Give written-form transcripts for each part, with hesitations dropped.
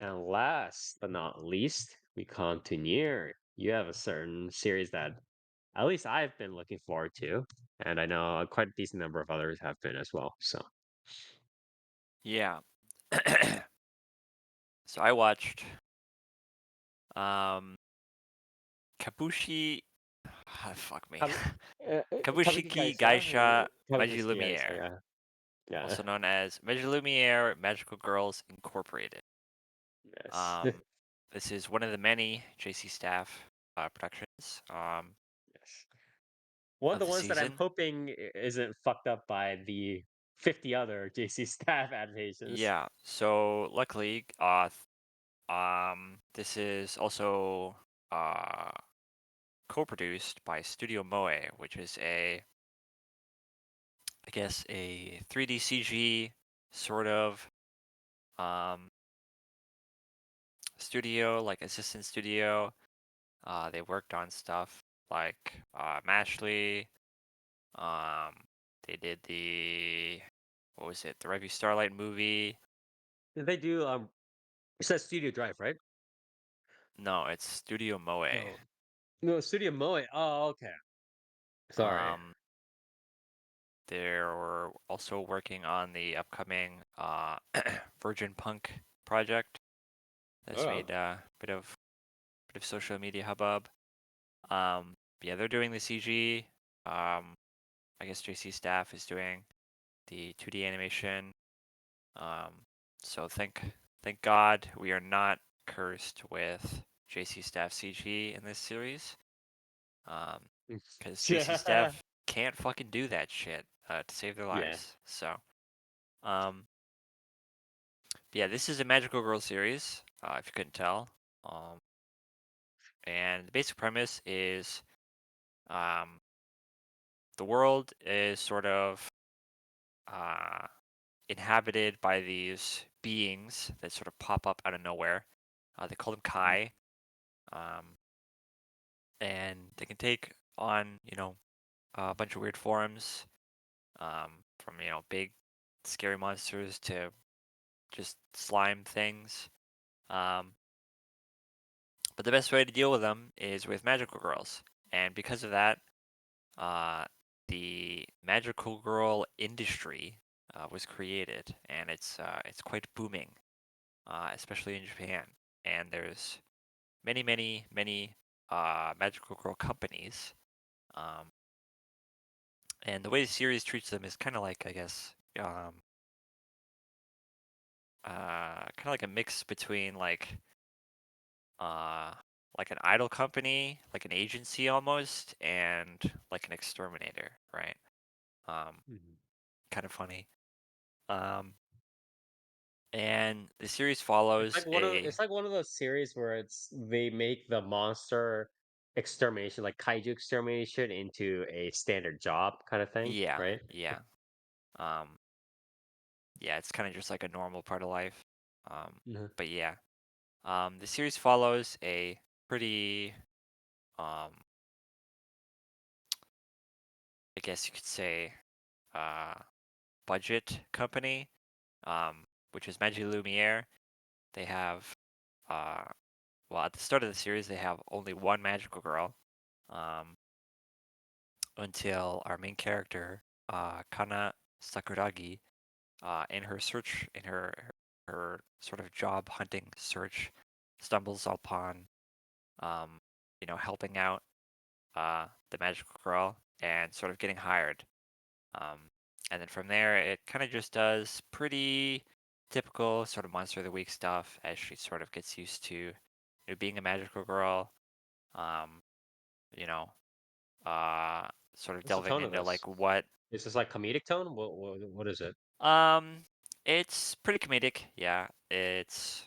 And last but not least, we come to Nier. You have a certain series that at least I've been looking forward to, and I know quite a decent number of others have been as well. So, Yeah. So I watched um Kabushi fuck me. Kabuki Kabushiki Kaisa, Gaisha Kabuki Kaisa, Magilumiere, yeah, yeah, also known as Magilumiere Magical Girls Incorporated. yes, Um this is one of the many JC Staff productions yes. One of of the the ones that I'm season. hoping isn't fucked up by the 50 other JC staff adaptations. Yeah. So luckily this is also uh co-produced by Studio Moe, which is I guess a 3D CG sort of um, studio, like assistant studio. They worked on stuff like Mashley. Um, they did the what was it? The Revue Starlight movie. They do it says Studio Drive, right? No, it's Studio Moe. Oh. No, Studio Moe. Oh, okay. Sorry. Um, they're also working on the upcoming Virgin Punk project that's Oh. made a bit of social media hubbub. Yeah, they're doing the CG. Um, I guess JC Staff is doing the 2D animation. Um, so thank God we are not cursed with JC Staff CG in this series. Um, because JC Yeah. Staff can't fucking do that shit to save their Yeah. lives. So, um, yeah, this is a Magical Girl series, if you couldn't tell. Um, and the basic premise is um, the world is sort of uh, inhabited by these beings that sort of pop up out of nowhere. They call them Kai, um, and they can take on, a bunch of weird forms, from big, scary monsters to just slime things. Um, but the best way to deal with them is with magical girls, and because of that, uh, the magical girl industry was created, and it's quite booming, especially in Japan. And there's many, many, many magical girl companies. Um, and the way the series treats them is kind of like, I guess, kind of like a mix between uh, like an idol company, like an agency almost, and like an exterminator, right? Um, Mhm. kind of funny. Um, and the series It's like follows one of a it's like one of those series where they make the monster extermination, like kaiju extermination, into a standard job kind of thing, yeah, right? yeah. Um, yeah, it's kind of just like a normal part of life. Um, Mhm. but yeah, the series follows a pretty, um, I guess you could say, uh, budget company, which is Magilumiere. They have, uh, well, at the start of the series, they have only one magical girl, um, until our main character, Kana Sakuragi, in her sort of job hunting search, stumbles upon, um, helping out the magical girl and sort of getting hired. Um, and then from there, it kind of just does pretty typical sort of monster of the week stuff as she sort of gets used to being a magical girl. Um, you know, sort of What's the delving tone of into this? like what Is this like comedic tone? What is it? um it's pretty comedic. Yeah, it's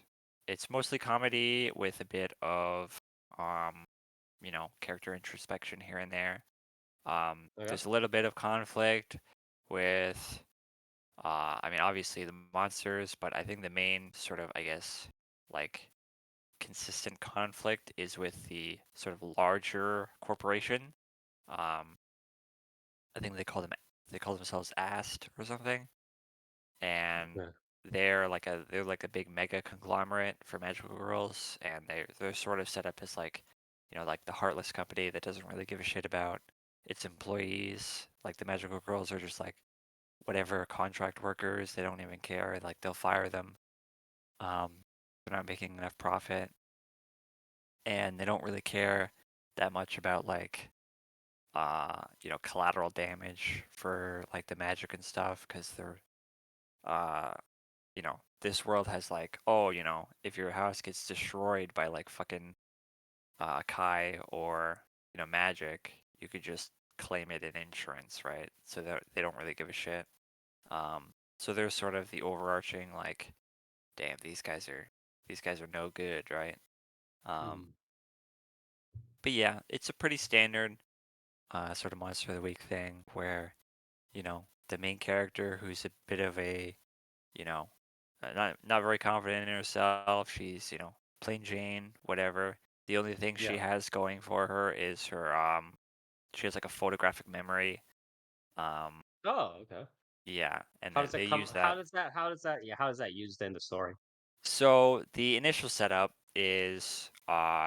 mostly comedy with a bit of um character introspection here and there. Okay. There's a little bit of conflict with I mean, obviously the monsters, but I think the main sort of, I guess, like consistent conflict is with the sort of larger corporation. Um, I think they call themselves AST or something, and Yeah. they're like a big mega conglomerate for magical girls, and they're sort of set up as like, like the heartless company that doesn't really give a shit about its employees. Like the magical girls are just like whatever contract workers. They don't even care. Like they'll fire them. Um, they're not making enough profit, and they don't really care that much about like collateral damage for like the magic and stuff because they're uh this world has like, oh, if your house gets destroyed by like fucking Kai or, magic, you could just claim it in insurance, right? So that they don't really give a shit. So there's sort of the overarching like, damn, these guys are no good, right? Um, Mm. but yeah, it's a pretty standard sort of monster of the week thing where, the main character who's a bit of a you know, not very confident in herself. She's, plain Jane, whatever. The only thing she Yeah. has going for her is her she has like a photographic memory. Um Oh, okay. yeah, and How does that they come? use that. How does that? Yeah, how is that used in the story? So the initial setup is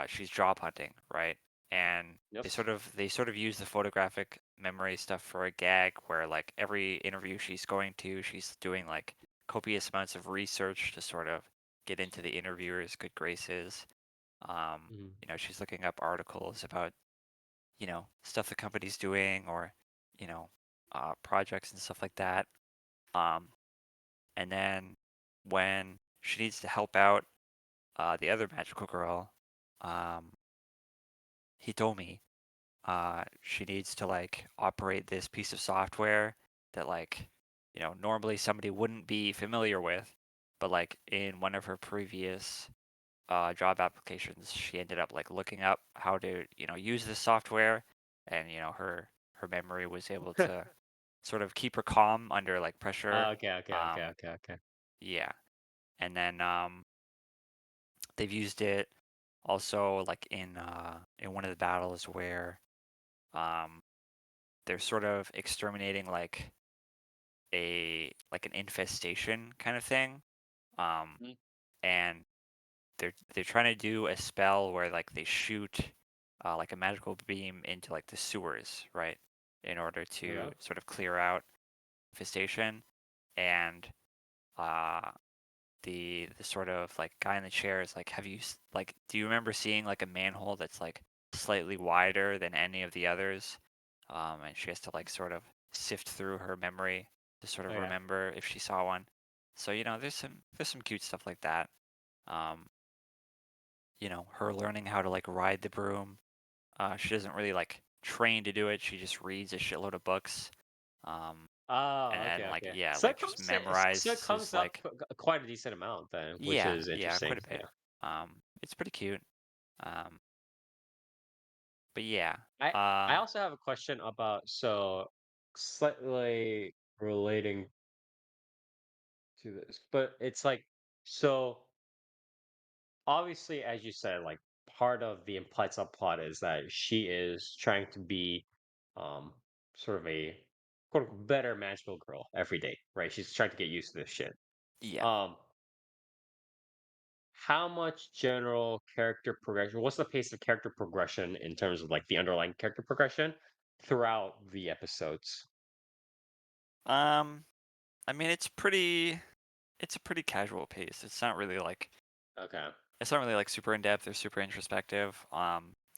she's job hunting, right? And Yep. they sort of use the photographic memory stuff for a gag where like every interview she's going to, she's doing like copious amounts of research to sort of get into the interviewer's good graces. Mhm. She's looking up articles about, stuff the company's doing or, you know, projects and stuff like that. Um, and then when she needs to help out the other magical girl, um, he told me she needs to like operate this piece of software that like normally somebody wouldn't be familiar with, but like in one of her previous job applications, she ended up like looking up how to use this software, and her memory was able to sort of keep her calm under like pressure. Okay, okay, okay, Um, okay, okay. yeah, and then they've used it also like in one of the battles where um they're sort of exterminating like an infestation kind of thing. Um Mm. and they're trying to do a spell where like they shoot like a magical beam into like the sewers, right? In order to Okay. sort of clear out infestation. And uh the sort of like guy in the chair is like, like, do you remember seeing like a manhole that's like slightly wider than any of the others? And she has to like sort of sift through her memory to sort of Okay. remember if she saw one. So there's some cute stuff like that. Um, her learning how to like ride the broom. She doesn't really like train to do it. She just reads a shitload of books. Um, Oh, and okay, then like okay. yeah, So like just it memorizes comes up like quite a decent amount then, which yeah, is yeah, interesting. quite a bit. Yeah. It's pretty cute. Um, but yeah. I I Um, also have a question about slightly relating to this, but it's like so obviously as you said, like part of the implied subplot is that she is trying to be um sort of a quote unquote better magical girl every day, right? She's trying to get used to this shit. yeah. Um how much general character progression, what's the pace of character progression in terms of like the underlying character progression throughout the episodes? Um, I mean, it's a pretty casual pace. Okay. It's not really like super in depth or super introspective.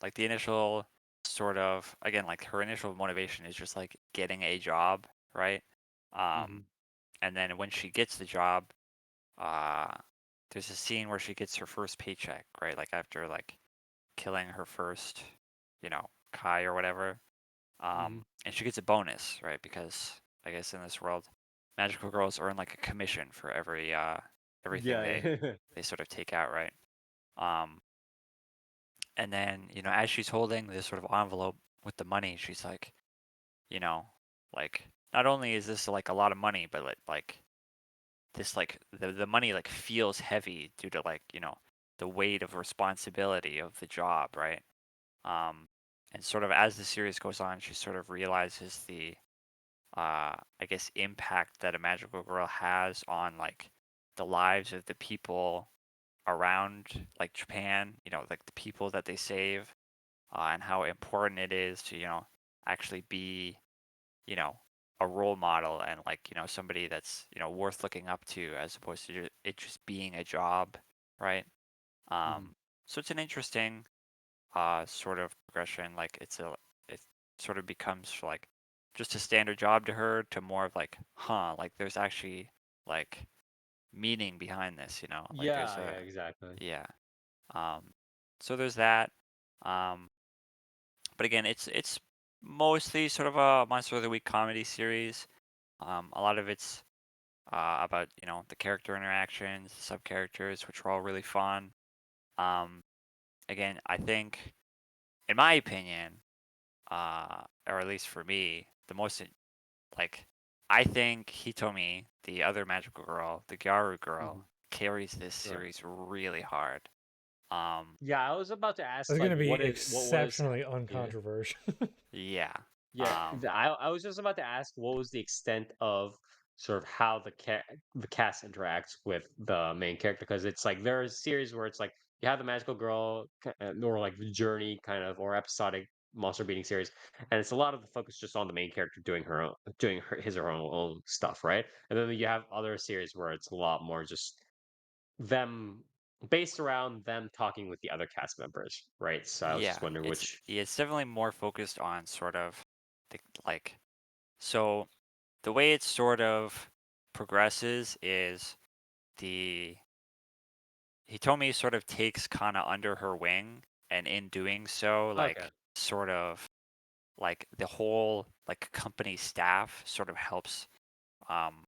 Like the initial sort of again, like her initial motivation is just like getting a job, right? Um, Hmm. and then when she gets the job, uh, there's a scene where she gets her first paycheck, right? Like after like killing her first, Kai or whatever. Hmm. And she gets a bonus, right? Because I guess in this world, magical girls earn like a commission for everything Yeah, they yeah. they sort of take out, right? Um, and then as she's holding this sort of envelope with the money, she's like, you know, like not only is this like a lot of money, but like this like the money like feels heavy due to like the weight of responsibility of the job, right? Um, and sort of as the series goes on, she sort of realizes I guess, impact that a magical girl has on like the lives of the people around like Japan, like the people that they save, and how important it is to, actually be, you know, a role model and like, somebody that's, worth looking up to as opposed to it just being a job, right? Mhm. So it's an interesting sort of progression. Like it sort of becomes like just a standard job to her to more of like, huh, like there's actually like meaning behind this, like there's Yeah, a yeah, exactly. yeah. Um, so there's that. Um, but again, it's mostly sort of a Monster of the Week comedy series. A lot of it's about the character interactions, sub characters, which are all really fun. Um, Again, I think, in my opinion, or at least for me, the most like I think Hitomi, the other magical girl, the Gyaru Mhm. girl, carries this Right. series really hard. Um, Yeah, I was about to ask, It's like, gonna be what was exceptionally yeah. uncontroversial. yeah. Yeah, Um, I was just about to ask what was the extent of sort of how the cast interacts with the main character because it's like there are series where it's like you have the magical girl or like the journey kind of or episodic monster beating series, and it's a lot of the focus just on the main character doing his or her own stuff, right? And then you have other series where it's a lot more just them based around them talking with the other cast members, right? So I was just yeah, wondering it's which. yeah, it's definitely more focused on sort of the like so the way it sort of progresses is the Hitomi sort of takes Kana under her wing, and in doing so, Okay. like sort of like the whole like company staff sort of helps um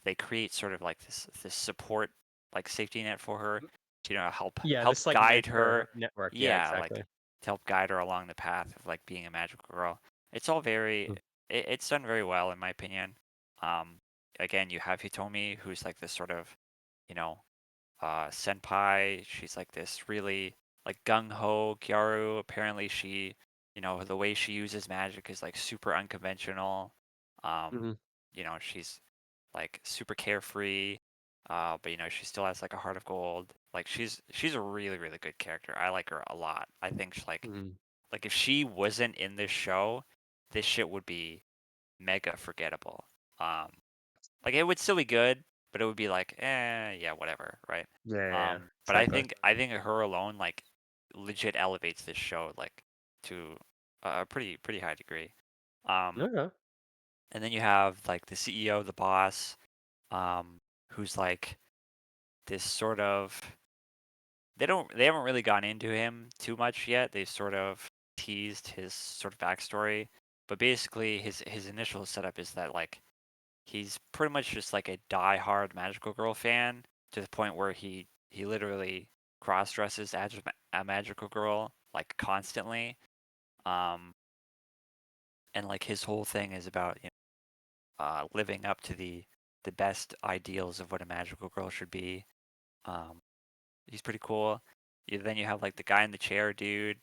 they create sort of like this support like safety net for her to help Yeah, help this like guide her, mentor network. Yeah, yeah, like exactly. to help guide her along the path of like being a magical girl. It's all very Mm. it's done very well in my opinion. um Again, you have Hitomi, who's like this sort of you know senpai. She's like this really like gung ho Gyaru. Apparently, the way she uses magic is like super unconventional. Um, Mhm. she's like super carefree, but she still has like a heart of gold. Like she's a really really good character. I like her a lot. I think Mhm. like if she wasn't in this show, this shit would be mega forgettable. Um, like it would still be good, but it would be like, yeah, whatever, right? Yeah, yeah, yeah, But I exactly. think I think her alone like legit elevates this show like to a pretty high degree. Um, Okay. and then you have like the CEO, the boss, who's like this sort of they haven't really gone into him too much yet. They sort of teased his sort of backstory, but basically his initial setup is that like he's pretty much just like a die-hard Magical Girl fan to the point where he literally cross dresses as a Magical Girl like constantly. Um, and like his whole thing is about living up to the best ideals of what a Magical Girl should be. Um, he's pretty cool. Then you have like the guy in the chair dude,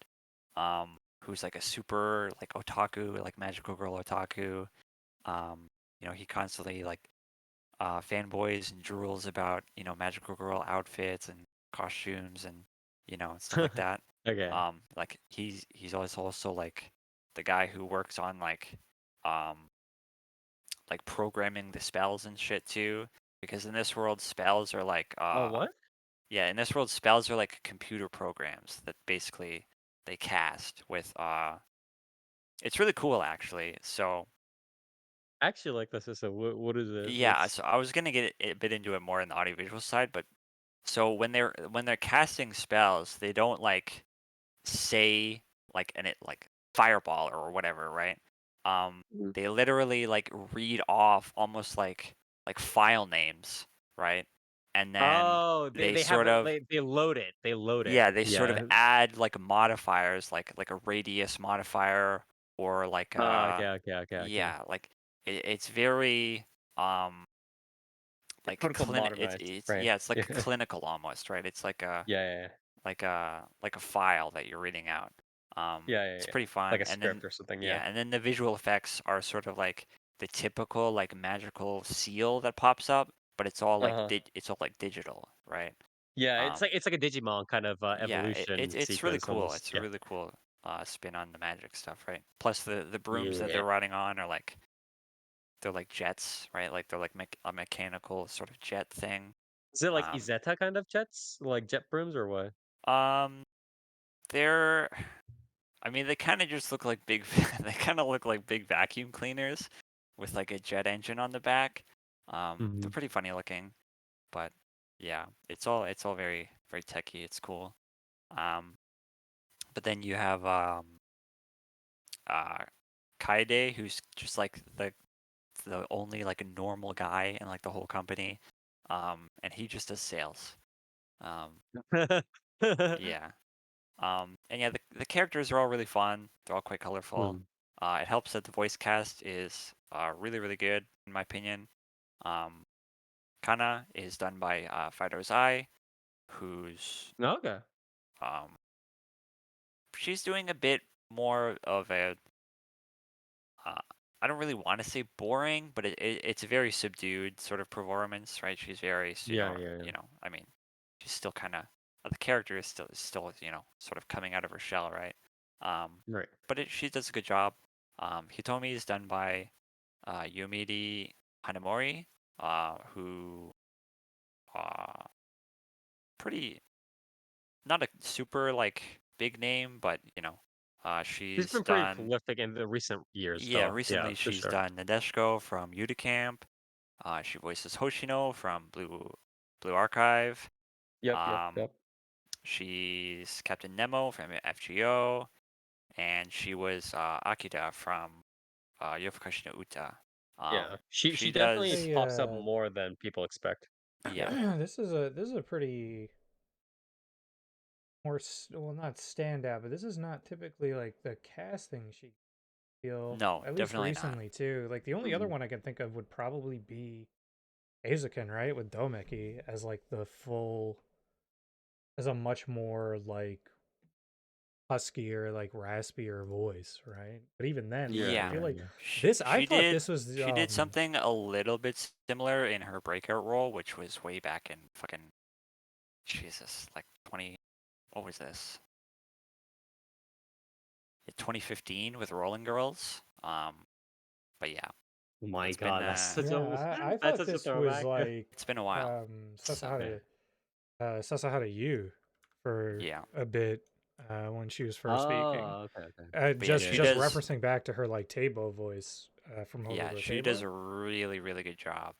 who's like a super like otaku, like Magical Girl otaku. Um, he constantly like fanboys and drools about magical girl outfits and costumes and stuff like that. Okay. Like he's always also like the guy who works on um like programming the spells and shit too. Because in this world, spells are like Oh, what? yeah, in this world, spells are like computer programs that basically they cast with it's really cool actually. So I actually like this. So what is it? yeah, What's so I was gonna get a bit into it more in the audiovisual side, but so when they're casting spells, they don't like say like and it like fireball or whatever, right? Mhm. They literally like read off almost like file names, right? And then Oh, they they have sort a of they load it. They load it. yeah, they sort of Yeah. add like modifiers like a radius modifier or like Okay, okay, okay, okay. yeah, like it's very um It's like critical modernized, it's right? yeah, it's like Yeah. clinical almost, right? It's Yeah, yeah, yeah. like a file that you're reading out. Yeah, yeah, It's yeah. pretty Like fun. a And then script or something, yeah. yeah, and then the visual effects are sort of like the typical like magical seal that pops up, but it's all like Uh-huh. it's all like digital, right? Yeah, Um, it's like a Digimon kind of, yeah, evolution it's really sequence cool. almost. It's a Yeah. really cool spin on the magic stuff, right? Plus the brooms that Yeah. they're riding on are like they're like jets, right? Like they're like a mechanical sort of jet thing. Is it like Um, Izeta kind of jets? Like jet brooms or what? um, they're I mean, they kind of just look like big. They kind of look like big vacuum cleaners with like a jet engine on the back. They're Mhm. pretty funny looking, but yeah, it's all very techy. It's cool. Um, but then you have uh, Kaide, who's just like the only like a normal guy in like the whole company, and he just does sales. Um, yeah, and yeah, the characters are all really fun. They're all quite colorful. Mm. It helps that the voice cast is really good in my opinion. Um, Kana is done by Fido's Eye, who's Okay. um, she's doing a bit more of a uh, I don't really want to say boring, but it's a very subdued sort of performance, right? She's very Yeah, yeah, yeah. I mean, she's still kind of the character is still sort of coming out of her shell, right? Right. But she does a good job. Hitomi is done by Yumiri Hanamori, who pretty not a super like big name, but She's she's been pretty done prolific in the recent years, yeah though. Yeah, recently for she's sure. done Nadeshiko from Camp. She voices Hoshino from Blue Archive. Yep, yep, Um, yep. she's Captain Nemo from FGO, and she was Akita from Yofukashi no Uta. Yeah. She She definitely does Say, pops up more than people expect. yeah this is a pretty well, not standout, but this is not typically like the casting she feel, no at least definitely not recently too. Like the only other Mhm. one I can think of would probably be Azukin, right, with Domeki as like the full, as a much more like huskier, like raspier voice, right? But even then, like I Yeah, yeah feel yeah, like yeah. this, I she thought did this was she did something a little bit similar in her breakout role, which was way back in fucking Jesus like 20 what was this 2015 with Rolling Girls. But yeah, Oh my it's been god, that's such yeah, a I that's thought such a this was throwback. like it's been a while. So Yeah. Sasahara Yu for yeah, a bit when she was first speaking. Oh, okay, okay. but yeah, Yeah, she Just yeah. does. referencing back to her like Tabo voice from Yeah, Hokuto she does Tabo. a really good job.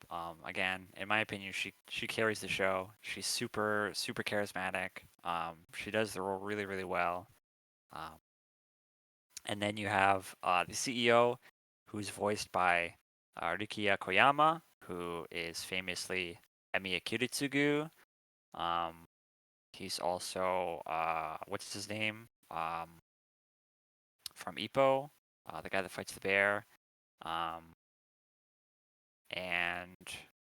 Again, in my opinion, she carries the show. She's super charismatic. She does the role really well. Um, and then you have the CEO, who's voiced by Rikiya Koyama, who is famously Emiya Kiritsugu. Um, he's also what's his name? From Ippo, the guy that fights the bear. Um, and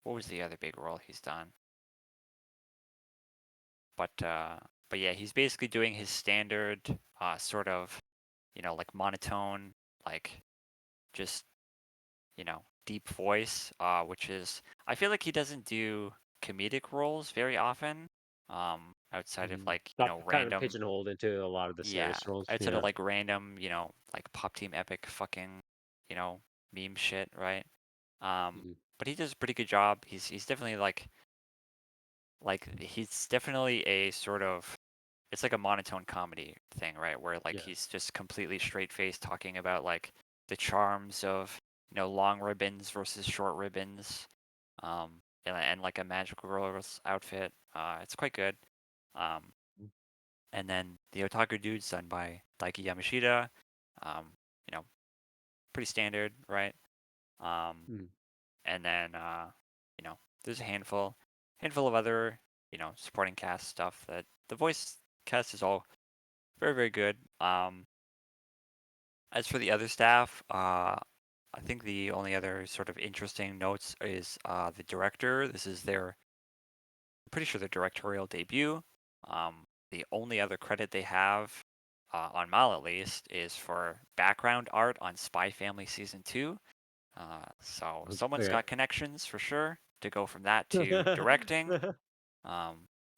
what was the other big role he's done? But uh, but yeah, he's basically doing his standard sort of like monotone, like just deep voice, which is I feel like he doesn't do comedic roles very often. Outside of Mhm. like Got kind of random pigeonholed into a lot of the yeah, serious roles. outside of Yeah. like random like Pop Team Epic fucking you know meme shit, right? Mhm. But he does a pretty good job. He's definitely he's definitely a sort of it's like a monotone comedy thing, right? Where like Yeah. he's just completely straight faced talking about like the charms of long ribbons versus short ribbons, and like a magical girl's outfit. It's quite good. Um, and then the otaku dude's done by Daiki Yamashita. Um, you know, pretty standard, right? Um, Mm. and then there's a handful of other supporting cast stuff that the voice cast is all very good. As for the other staff, I think the only other sort of interesting notes is the director. This is their I'm pretty sure their directorial debut. The only other credit they have on Mal at least is for background art on Spy Family season 2. So someone's Okay. got connections for sure. to go from that to directing.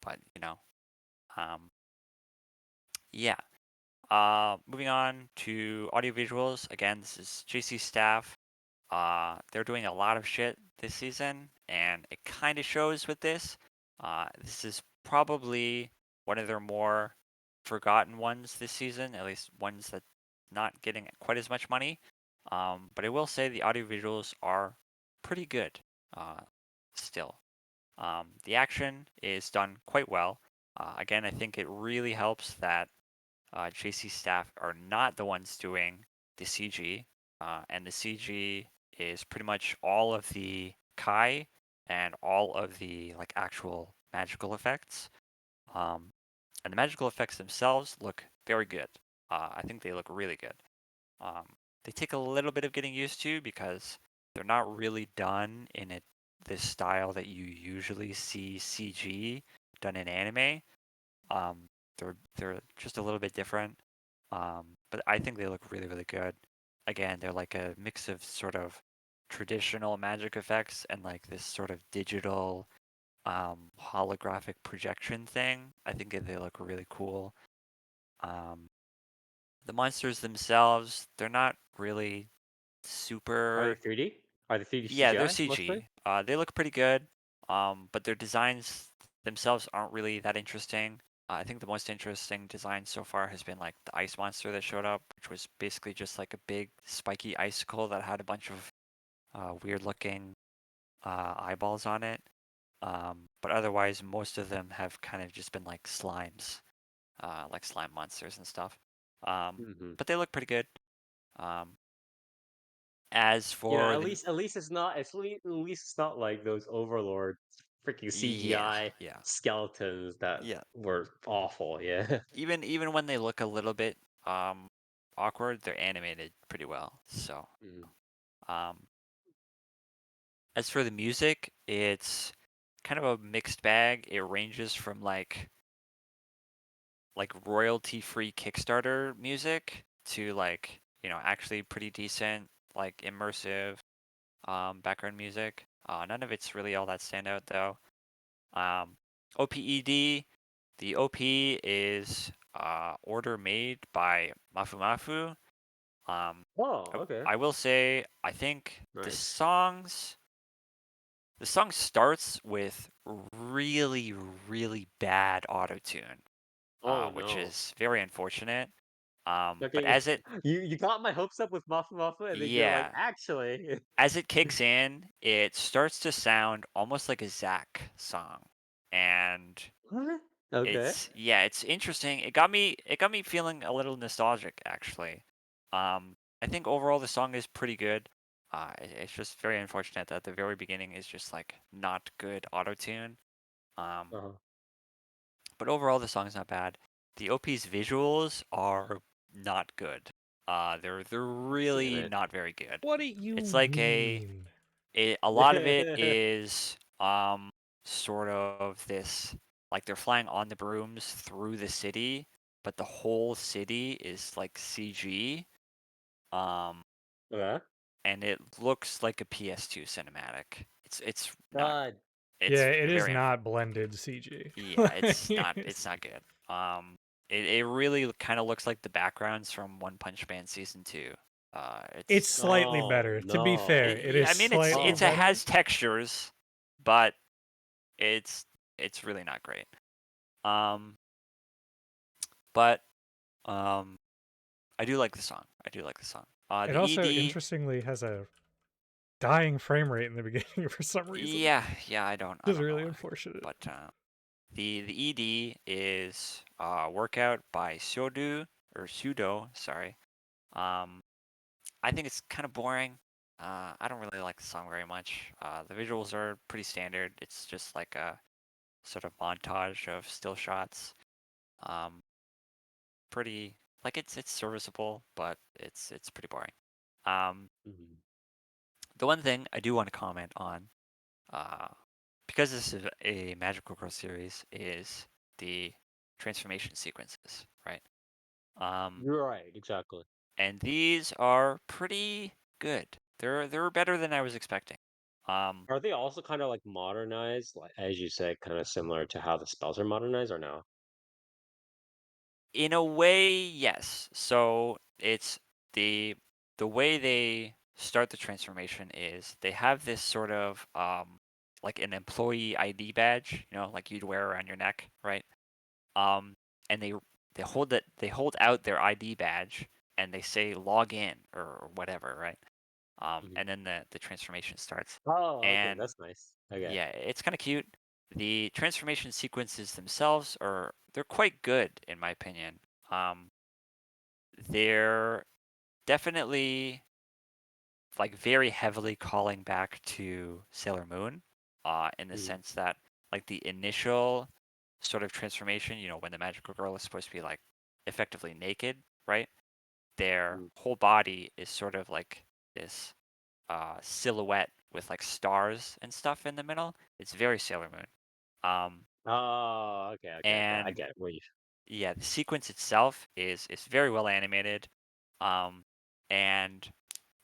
But yeah. Moving on to audiovisuals. Again, this is JC staff. They're doing a lot of shit this season, and it kind of shows with this. This is probably one of their more forgotten ones this season, at least ones that not getting quite as much money. But I will say the audiovisuals are pretty good still. The action is done quite well. Again, I think it really helps that JC staff are not the ones doing the CG, and the CG is pretty much all of the Kai and all of the like actual magical effects. And the magical effects themselves look very good. I think they look really good. Um, they take a little bit of getting used to because they're not really done in this style that you usually see CG done in anime. They're just a little bit different. But I think they look really, really good. Again, they're like a mix of sort of traditional magic effects and like this sort of digital holographic projection thing. I think they look really cool. The monsters themselves, they're not really Are they super. 3D? Are they 3D Yeah, they're CGI mostly? CG. They look pretty good. But their designs themselves aren't really that interesting. I think the most interesting design so far has been like the ice monster that showed up, which was basically just like a big spiky icicle that had a bunch of weird looking eyeballs on it. But otherwise, most of them have kind of just been like slimes, like slime monsters and stuff. Hmm. But they look pretty good. Um, as You know, for the at least it's not at least it's not like those Overlord freaking yeah, CGI yeah, skeletons that yeah. were awful. Yeah. Even when they look a little bit awkward, they're animated pretty well. So Mm. um, as for the music, it's kind of a mixed bag. It ranges from like royalty-free Kickstarter music to like actually pretty decent like immersive background music. None of it's really all that standout though. OPED, the OP is order made by Mafu Mafu. Oh, okay. I will say I think Nice. the song starts with really really bad auto tune, Oh which no. is very unfortunate. But Okay, as it you got my hopes up with Mafu Mafu, and then you're like, yeah, actually. as it kicks in, it starts to sound almost like a Zack song, and What? Okay. it's interesting. It got me feeling a little nostalgic actually. I think overall the song is pretty good. It's just very unfortunate that the very beginning is just like not good auto tune. Um, Uh-huh. but overall the song's not bad. The OP's visuals are not good. They're Damn really it. not very good. What do you It's like mean? a lot of it is sort of this like they're flying on the brooms through the city, but the whole city is like CG. Um Okay. and it looks like a PS2 cinematic. It's not God. Yeah, it's it is very not blended CG. yeah, Like, it's not good. It really kind of looks like the backgrounds from One Punch Man season 2. it's It's slightly Oh better. To be fair, no. it is I mean slightly it's it Oh. better. has textures, but it's really not great. Um, but um, I do like the song. I do like the song. It The also ED, interestingly has a dying frame rate in the beginning for some reason, yeah, I which is don't know really why, unfortunate. but the ED is workout by Shodu or Sudo, sorry. Um, I think it's kind of boring. I don't really like the song very much. The visuals are pretty standard. It's just like a sort of montage of still shots. Um, pretty like it's serviceable, but it's pretty boring. Um, Mhm. the one thing I do want to comment on, uh, because this is a Magical Girl series, is the transformation sequences, right? Um, You're right, exactly. and these are pretty good. They're better than I was expecting. Are they also kind of like modernized, like as you said, kind of similar to how the spells are modernized, or no? In a way, yes. So it's the the way they start the transformation is they have this sort of like an employee ID badge, like you'd wear around your neck, right? Um, and they hold out their ID badge and they say log in or whatever, right? Mhm. And then the transformation starts. Oh, okay, And that's nice. Okay. yeah, it's kind of cute. The transformation sequences themselves they're quite good in my opinion. Um, they're definitely like very heavily calling back to Sailor Moon, in the Mm, sense that like the initial sort of transformation, when the magical girl is supposed to be like effectively naked, right? Their mm. whole body is sort of like this silhouette with like stars and stuff in the middle. It's very Sailor Moon. Um, Oh, okay, okay, okay. I and get it. What you. yeah, the sequence itself is very well animated, um, and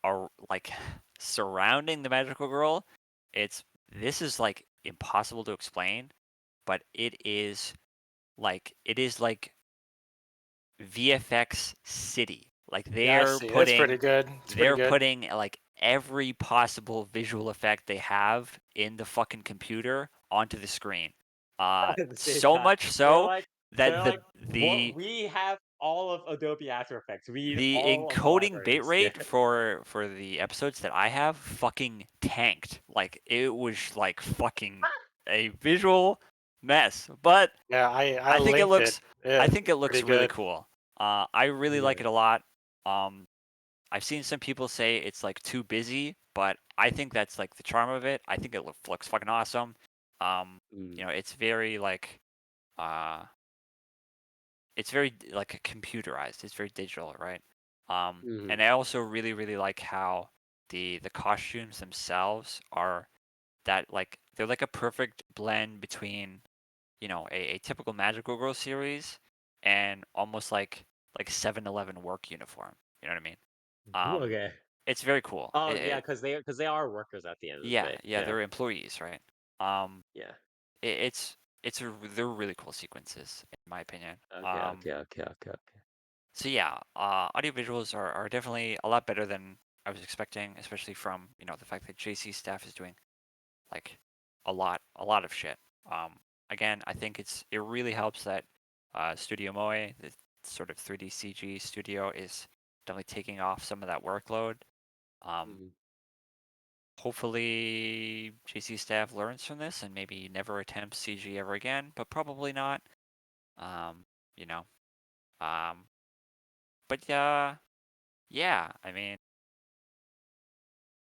are like surrounding the magical girl. It's this is like impossible to explain, but it is like VFX city. Like Yeah, I they're see. It's putting pretty good. It's pretty they're good. putting like every possible visual effect they have in the fucking computer onto the screen. At the same So time, much they're so like, that they're the like, what the we have all of Adobe After Effects. We need the all of the encoding libraries. Yeah. bitrate for the episodes that I have fucking tanked. Like it was like fucking a visual mess. But Yeah, I I think it linked it. looks I Yeah, think it looks pretty really good. cool. I really like Okay. it a lot. Um, I've seen some people say it's like too busy, but I think that's like the charm of it. I think it looks fucking awesome. Mm, It's very like uh it's very like computerized. It's very digital, right? mhm. And I also really really like how the costumes themselves are that like they're like a perfect blend between a typical Magical Girl series and almost like 7-Eleven work uniform. You know what I mean? Um, Okay. it's very cool. Oh yeah, because they are workers at the end of the Yeah, day. yeah, Yeah. they're employees, right? Um, Yeah. they're really cool sequences in my opinion. Okay. Okay. Okay. Okay. Okay. So yeah, audio visuals are definitely a lot better than I was expecting, especially from the fact that JC staff is doing like a lot of shit. Um, Again, I think it really helps that Studio Moe, the sort of 3D CG studio, is definitely taking off some of that workload. Um, Mhm. Hopefully, JC staff learns from this and maybe never attempts CG ever again, but probably not. Um, you know, um, but yeah. I mean,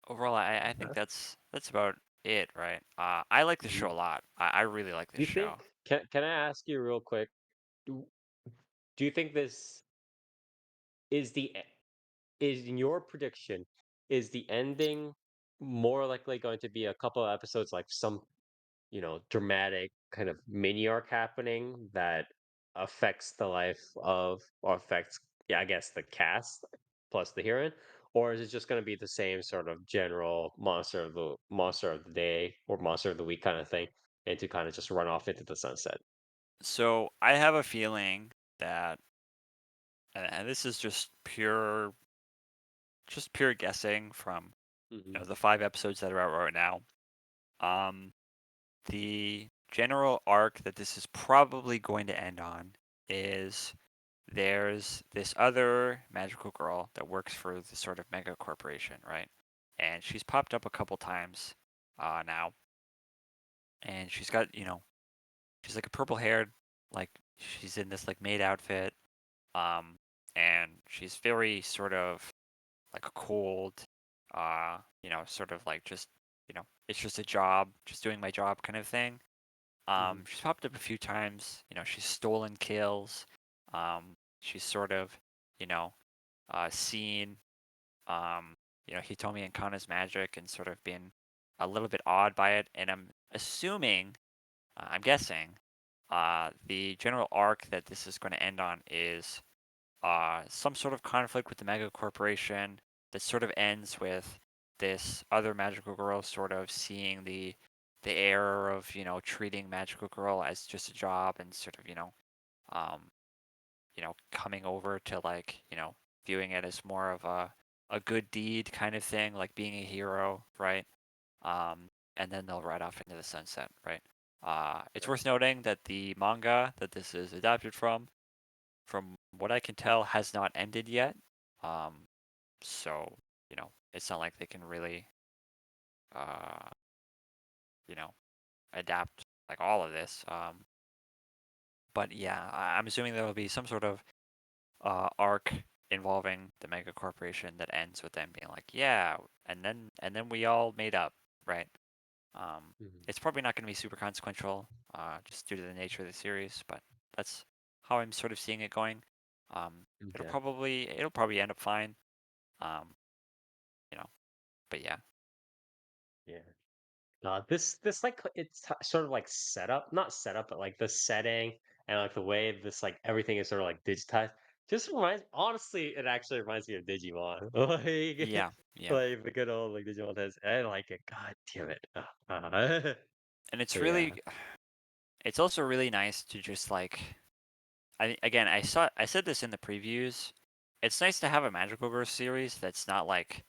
overall, I think Okay. that's about it, right? I like the show Mhm. a lot. I really like Do this you think? show. Can I ask you real quick? Do, do you think this is is in your prediction, is the ending more likely going to be a couple of episodes like some, dramatic kind of mini arc happening that affects the life of or affects, yeah, I guess the cast plus the heroine? Or is it just going to be the same sort of general monster of the day or monster of the week kind of thing and to kind of just run off into the sunset? So I have a feeling that, and this is just pure guessing from Hmm. the 5 episodes that are out right now. Um, the general arc that this is probably going to end on is there's this other magical girl that works for the sort of mega corporation, right? And she's popped up a couple times now, and she's like a purple haired, like she's in this like maid outfit, um, and she's very sort of like a cold, sort of like just it's just a job, just doing my job kind of thing. Hmm. She's popped up a few times. She's stolen kills. She's sort of, you know, seen, Hitomi and Kana's magic and sort of been a little bit awed by it. And I'm guessing, the general arc that this is going to end on is some sort of conflict with the mega corporation that sort of ends with this other magical girl sort of seeing the error of, treating magical girl as just a job and sort of, um, coming over to like, viewing it as more of a good deed kind of thing, like being a hero, right? And then they'll ride off into the sunset, right? It's Yeah. worth noting that the manga that this is adapted from what I can tell, has not ended yet. Um, so, it's not like they can really, uh, you know, adapt like all of this. But yeah, I'm assuming there will be some sort of arc involving the mega corporation that ends with them being like, yeah, and then we all made up, right? Um, Mhm. it's probably not going to be super consequential, just due to the nature of the series, but that's how I'm sort of seeing it going. Um, Okay. it'll probably end up fine. Um, you know, but yeah, Yeah. This like it's sort of like setup, not setup, but like the setting and like the way this like everything is sort of like digitized. Just reminds, honestly, it actually reminds me of Digimon, like yeah, yeah, like the good old like Digimon has. I like it. God damn it. and it's But yeah, really, it's also really nice to just like, again, I said this in the previews. It's nice to have a Magical Girl series that's not like,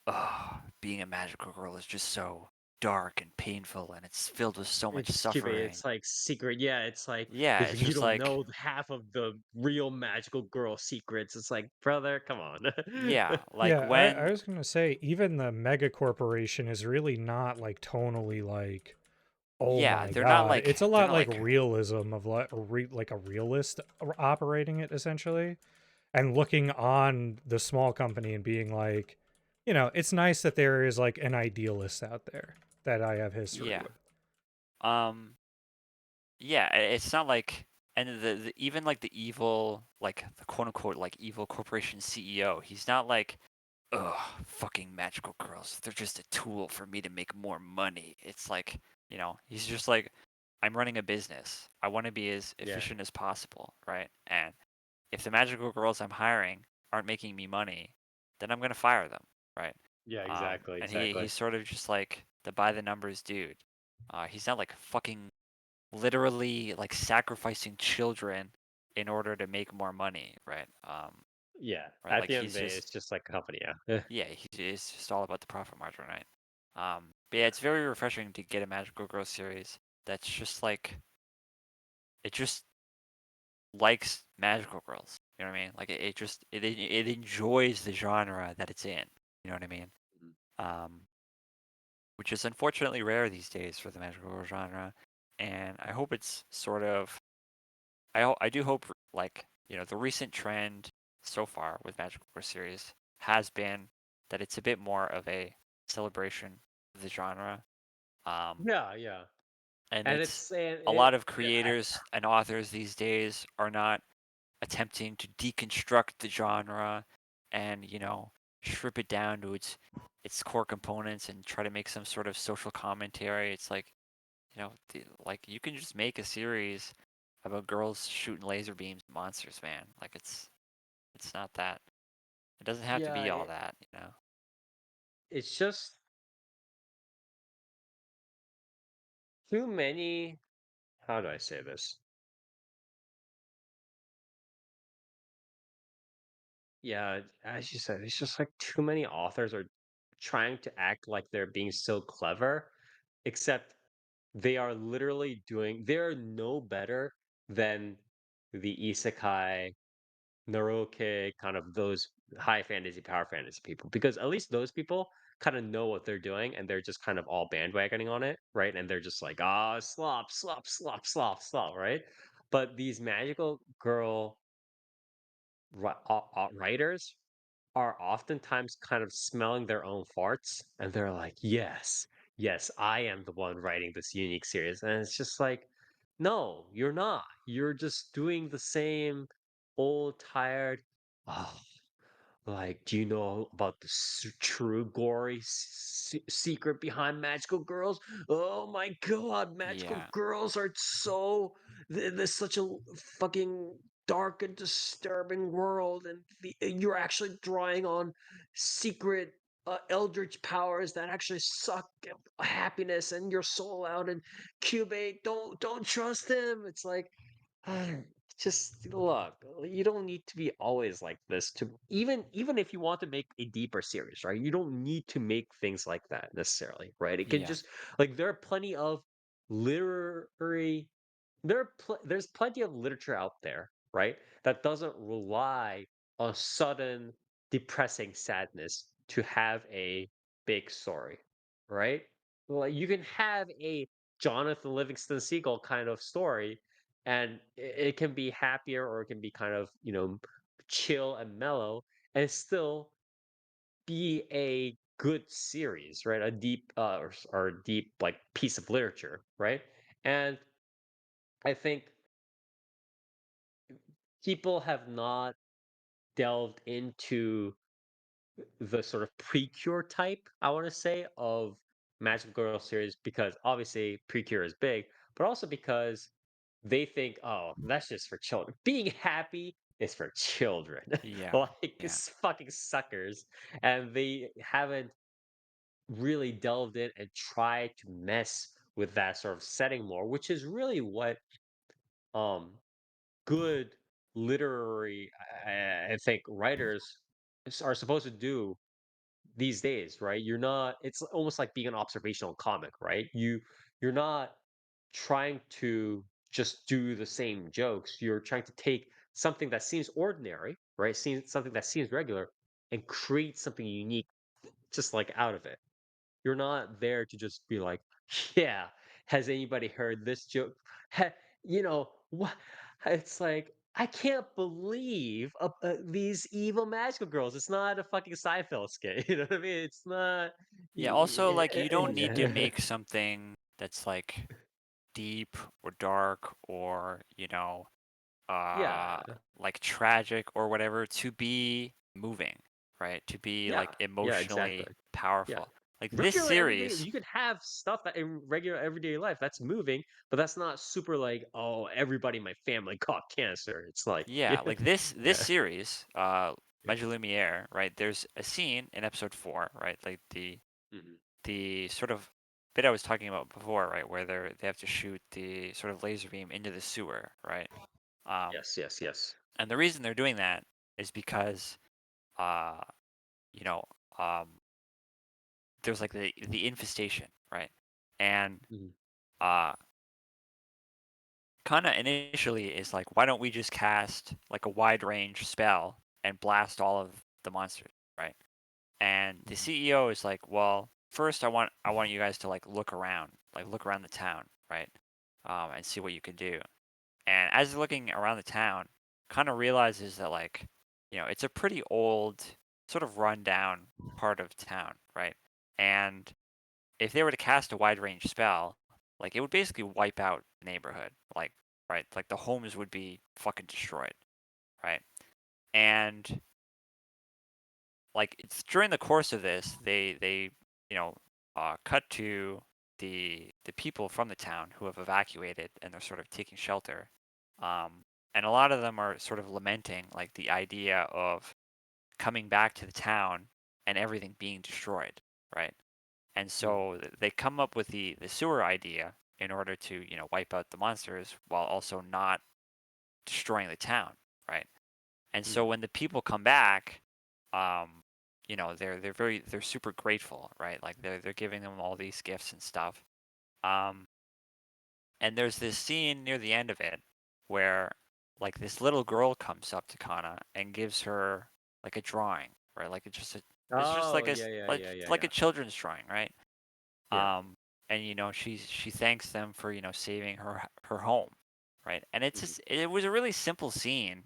oh, being a magical girl is just so dark and painful, and it's filled with so much it's stupid. suffering. It's like secret. Yeah, it's like Yeah, it's you just don't like, know half of the real magical girl secrets. It's like, brother, come on. yeah, like Yeah, I when, was gonna say even the mega corporation is really not like tonally like, oh yeah, my they're not god. like, It's a they're lot not like like, realism of like a realist operating it essentially, and looking on the small company and being like, it's nice that there is like an idealist out there that I have history yeah, with. um, yeah, it's not like, and even like the evil, like the quote unquote like evil corporation CEO, he's not like, ugh, fucking magical girls. They're just a tool for me to make more money. It's like, he's just like, I'm running a business. I want to be as Yeah. efficient as possible, right? And if the magical girls I'm hiring aren't making me money, then I'm gonna fire them, right? Yeah, exactly, And exactly. he's sort of just like the by the numbers dude. He's not like fucking literally like sacrificing children in order to make more money, right? Yeah. Right, At like the end of he's the day, just, it's just like a company, yeah. yeah, it's just all about the profit margin, right? But yeah, it's very refreshing to get a Magical Girl series that's just like, it just likes magical girls. You know what I mean? Like it just it enjoys the genre that it's in. You know what I mean? Mhm. Um, which is unfortunately rare these days for the magical girl genre. And I hope it's sort of, I do hope, like, the recent trend so far with magical girl series has been that it's a bit more of a celebration of the genre. Um, Yeah, yeah. and And it's it's and a lot it of yeah, creators and authors these days are not attempting to deconstruct the genre and, strip it down to its core components and try to make some sort of social commentary. It's like, like you can just make a series about girls shooting laser beams at monsters, man. Like it's not that. It doesn't have to yeah, be all that. it's just too many, how do I say this? Yeah, as you said, it's just like too many authors are trying to act like they're being so clever, except they are literally they're no better than the isekai, Naruto, kind of those high fantasy, power fantasy people, because at least those people kind of know what they're doing and they're just kind of all bandwagoning on it, right? And they're just like, ah, slop, slop, slop, slop, slop, right? But these magical girl writers are oftentimes kind of smelling their own farts and they're like, yes, yes, I am the one writing this unique series. And it's just like, no, you're not. You're just doing the same old, tired, oh, like, do you know about the true gory secret behind magical girls? Oh my god, magical Yeah. girls are so there's such a fucking dark and disturbing world, and you're actually drawing on secret. eldritch powers that actually suck happiness and your soul out, and Cubate, don't trust him. It's like, uh, just look, you don't need to be always like this to even if you want to make a deeper series, right? You don't need to make things like that necessarily, right? It can Yeah. just like there are plenty of literary there's plenty of literature out there, right? That doesn't rely on sudden depressing sadness to have a big story, right? Like you can have a Jonathan Livingston Seagull kind of story, and it can be happier or it can be kind of chill and mellow, and still be a good series, right? A deep or a deep like piece of literature, right? And I think people have not delved into the sort of Precure type, I want to say, of Magical Girl series because obviously Precure is big, but also because they think, oh, that's just for children. Being happy is for children. Yeah. Like Yeah. fucking suckers. And they haven't really delved in and tried to mess with that sort of setting more, which is really what um good literary I think writers are supposed to do these days, right? You're not it's almost like being an observational comic, right? You're not trying to just do the same jokes. You're trying to take something that seems ordinary, right? Seems something that seems regular and create something unique just like out of it. You're not there to just be like, yeah, has anybody heard this joke? What? It's like, I can't believe these evil magical girls. It's not a fucking Seinfeld skit. You know what I mean? It's not. Yeah. Also, like, you don't need to Yeah. make something that's like deep or dark or, uh, Yeah. like tragic or whatever to be moving, right? To be Yeah. like Yeah. Exactly. emotionally Yeah. powerful. Like this Regular everyday, series, you could have stuff that in regular everyday life that's moving, but that's not super like, oh, everybody in my family caught cancer. It's like, yeah, yeah, like this yeah, series, Magilumiere, right? There's a scene in episode 4, right? Like mhm. the sort of bit I was talking about before, right, where they have to shoot the sort of laser beam into the sewer, right? Um, Yes, yes, yes. and the reason they're doing that is because, uh, you know, um, there's like the infestation, right? And Mhm. uh, kind of initially is like, why don't we just cast like a wide range spell and blast all of the monsters, right? And the Mhm. CEO is like, well, first I want you guys to like look around the town, right? And see what you can do. And as they're looking around the town, kind of realizes that like, it's a pretty old, sort of rundown part of town, right? And if they were to cast a wide range spell, like it would basically wipe out the neighborhood, like right, like the homes would be fucking destroyed, right? And like it's during the course of this, they you know cut to the people from the town who have evacuated and they're sort of taking shelter, and a lot of them are sort of lamenting like the idea of coming back to the town and everything being destroyed, right? And Mhm. so they come up with the sewer idea in order to wipe out the monsters while also not destroying the town, right? And so Mhm. when the people come back, they're super grateful, right? Like they're giving them all these gifts and stuff. Um, and there's this scene near the end of it where like this little girl comes up to Kana and gives her like a drawing, right? Like it's just Oh, like yeah, yeah, like yeah, yeah, like a yeah. children's drawing, right? Yeah. And she thanks them for saving her home, right? And Mhm. it was a really simple scene,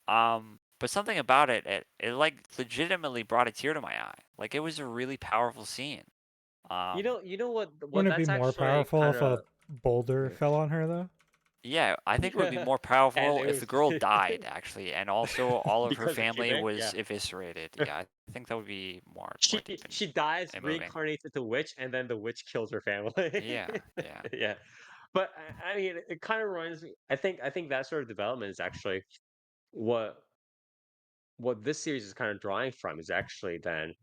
but something about it like legitimately brought a tear to my eye. Like it was a really powerful scene. Um, You know what Wouldn't it be that's more actually powerful kind if a of boulder yeah. fell on her though? yeah, I think it would be Yeah. more And powerful it if the was girl died actually, and also all of her because of family Quebec, was yeah. eviscerated. Yeah, I think that would be more She deep she dies, and moving. reincarnates into witch, and then the witch kills her family. Yeah, yeah, Yeah. But I mean, it kind of reminds me. I think that sort of development is actually what this series is kind of drawing from is actually then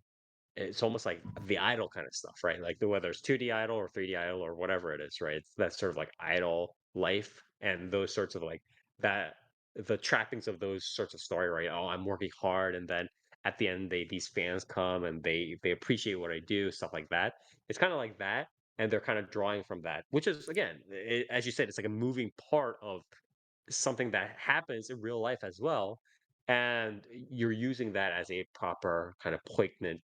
it's almost like the idol kind of stuff, right? Like whether it's 2D idol or 3D idol or whatever it is, right? It's that sort of like idol life and those sorts of like that the trappings of those sorts of story, right? Oh, I'm working hard, and then at the end, these fans come and they appreciate what I do, stuff like that. It's kind of like that, and they're kind of drawing from that, which is again, as you said, it's like a moving part of something that happens in real life as well, and you're using that as a proper kind of poignant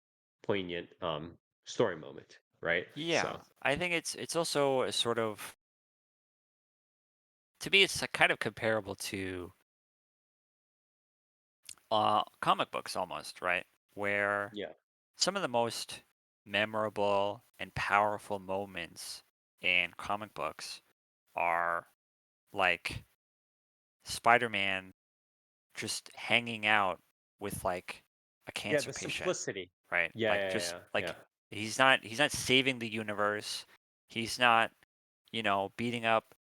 story moment, right? Yeah, So I think it's also a sort of, to me it's kind of comparable to comic books almost, right? Where yeah, some of the most memorable and powerful moments in comic books are like Spider-Man just hanging out with like a yeah, cancer the patient, simplicity. right? Yeah, Like yeah, just yeah, yeah, like he's not saving the universe. He's not, beating up,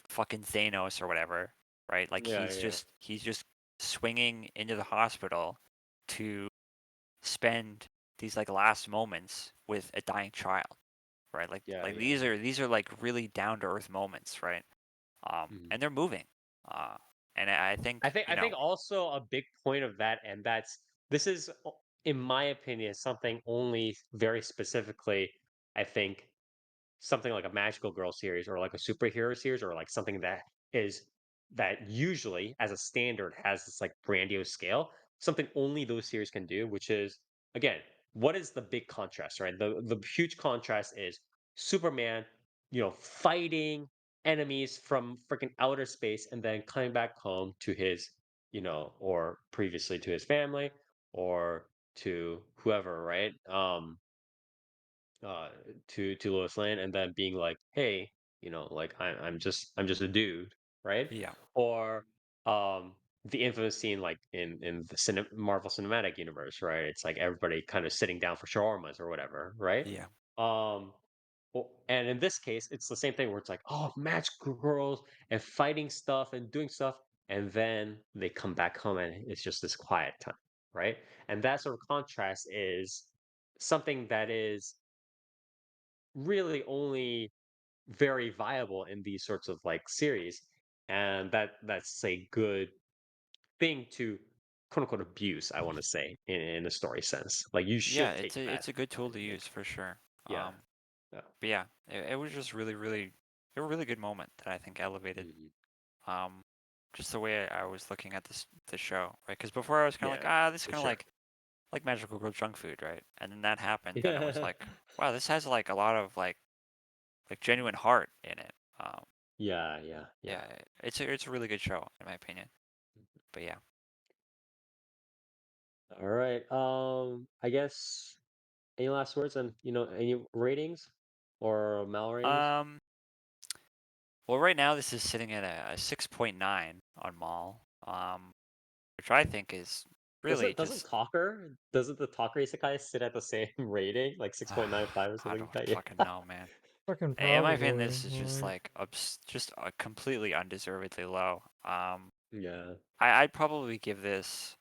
fucking Thanos or whatever, right? Like yeah, yeah, he's just swinging into the hospital to spend these like last moments with a dying child, right? Like yeah, like yeah, these are like really down to earth moments, right? yeah. And they're moving. Uh, and I think, I think also a big point of that, and that's this is, in my opinion, something only very specifically, I think, something like a magical girl series or like a superhero series or like something is that usually as a standard has this like grandiose scale, something only those series can do, which is again, what is the big contrast, right? The huge contrast is Superman, fighting enemies from freaking outer space and then coming back home to his, or previously to his family or to whoever, right? uh to Lois Lane and then being like, hey, like I'm just a dude, right? yeah, Or the infamous scene like in the Marvel Cinematic Universe, right? It's like everybody kind of sitting down for shawarmas or whatever, right? yeah, Um and in this case, it's the same thing where it's like, oh, magical girls and fighting stuff and doing stuff, and then they come back home and it's just this quiet time, right? And that sort of contrast is something that is really only very viable in these sorts of like series, and that's a good thing to quote unquote abuse, I want to say, in a story sense. Like you yeah. should take It's a that it's a good tool and to use make for sure. yeah, yeah. But yeah, it was just really a really good moment that I think elevated Mhm. um just the way I was looking at the show, right? Because before I was kind of like, Yeah, this is for kind of sure. like magical girl junk food, right? And then that happened, and it was Yeah, like, wow, this has like a lot of like genuine heart in it. yeah, yeah, yeah. Yeah, it's a really good show in my opinion. But yeah. All right. I guess any last words and any ratings or mal ratings? Um. Well, right now this is sitting at a 6.9 on Mall, which I think is really Doesn't just, Talker doesn't the Talker Isekai sit at the same rating, like I 6.95 or something don't like that? fucking Yeah. know, man. Fucking In my opinion, probably. this is just Like, like just completely undeservedly low. Yeah. I'd probably give this.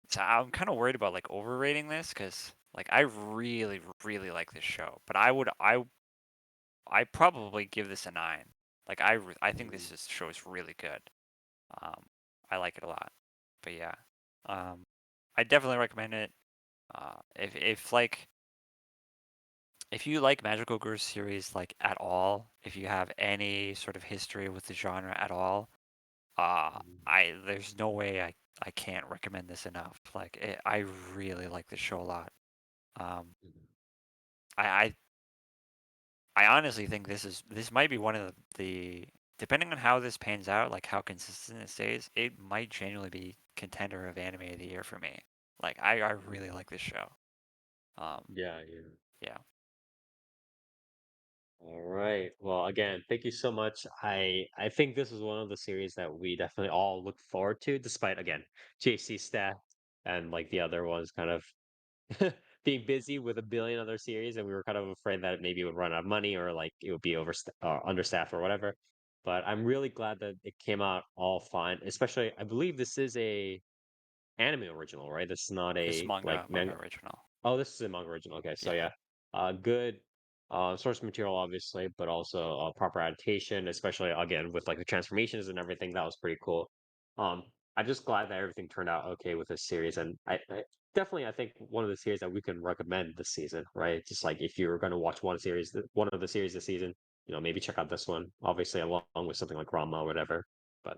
So I'm kind of worried about like overrating this because like I really like this show, but I probably give this a 9. Like I think Mm, show is really good. Um, I like it a lot. But yeah, um, I definitely recommend it. If like if you like Magical Girls series like at all, if you have any sort of history with the genre at all, mm, I there's no way I can't recommend this enough. Like I really like this show a lot. Um, mm, I, I I honestly think this might be one of the depending on how this pans out, like how consistent it stays, it might genuinely be contender of anime of the year for me. Like I really mm. like this show. Um, Yeah, yeah. yeah. All right. Well, again, thank you so much. I think this is one of the series that we definitely all look forward to, despite again JC staff and like the other ones kind of being busy with a billion other series, and we were kind of afraid that maybe it would run out of money or like it would be understaffed or whatever. But I'm really glad that it came out all fine. Especially, I believe this is anime original, right? This is not This is a manga, like manga manga. original. Oh, this is a manga original. Okay, so Yeah. yeah, good source material, obviously, but also proper adaptation, especially again with like the transformations and everything. That was pretty cool. Um, I'm just glad that everything turned out okay with this series, and I definitely I think one of the series that we can recommend this season, right? Just like if you're going to watch one of the series this season, maybe check out this one. Obviously, along with something like Rama or whatever. But